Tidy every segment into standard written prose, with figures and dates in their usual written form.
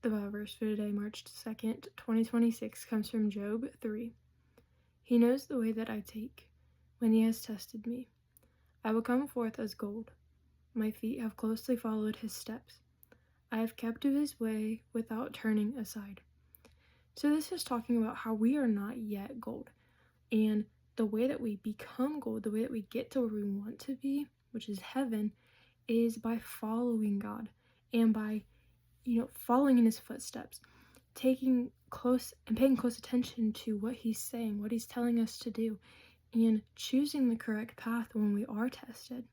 The Bible verse for today, March 2nd, 2026, comes from Job 3. He knows the way that I take. When he has tested me, I will come forth as gold. My feet have closely followed his steps. I have kept to his way without turning aside. So this is talking about how we are not yet gold. And the way that we become gold, the way that we get to where we want to be, which is heaven, is by following God and by following in his footsteps, taking close and paying close attention to what he's saying, what he's telling us to do, and choosing the correct path when we are tested.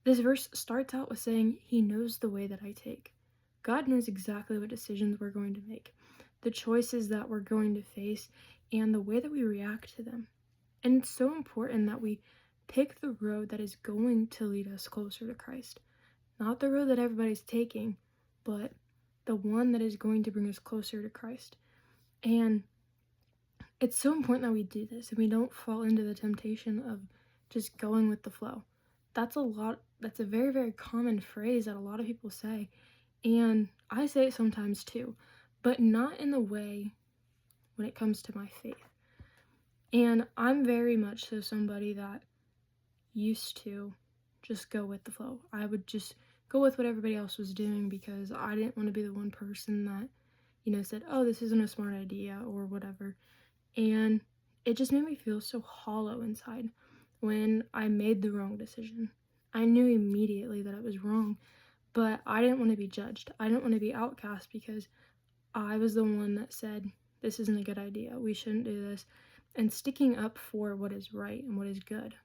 This verse starts out with saying, he knows the way that I take. God knows exactly what decisions we're going to make, the choices that we're going to face, and the way that we react to them. And it's so important that we pick the road that is going to lead us closer to Christ. Not the road that everybody's taking, but the one that is going to bring us closer to Christ. And it's so important that we do this and we don't fall into the temptation of just going with the flow. That's a very, very common phrase that a lot of people say. And I say it sometimes too, but not in the way when it comes to my faith. And I'm very much so somebody that used to just go with the flow. I would just go with what everybody else was doing because I didn't want to be the one person that, said, oh, this isn't a smart idea or whatever. And it just made me feel so hollow inside when I made the wrong decision. I knew immediately that it was wrong, but I didn't want to be judged. I didn't want to be outcast because I was the one that said, this isn't a good idea. We shouldn't do this. And sticking up for what is right and what is good.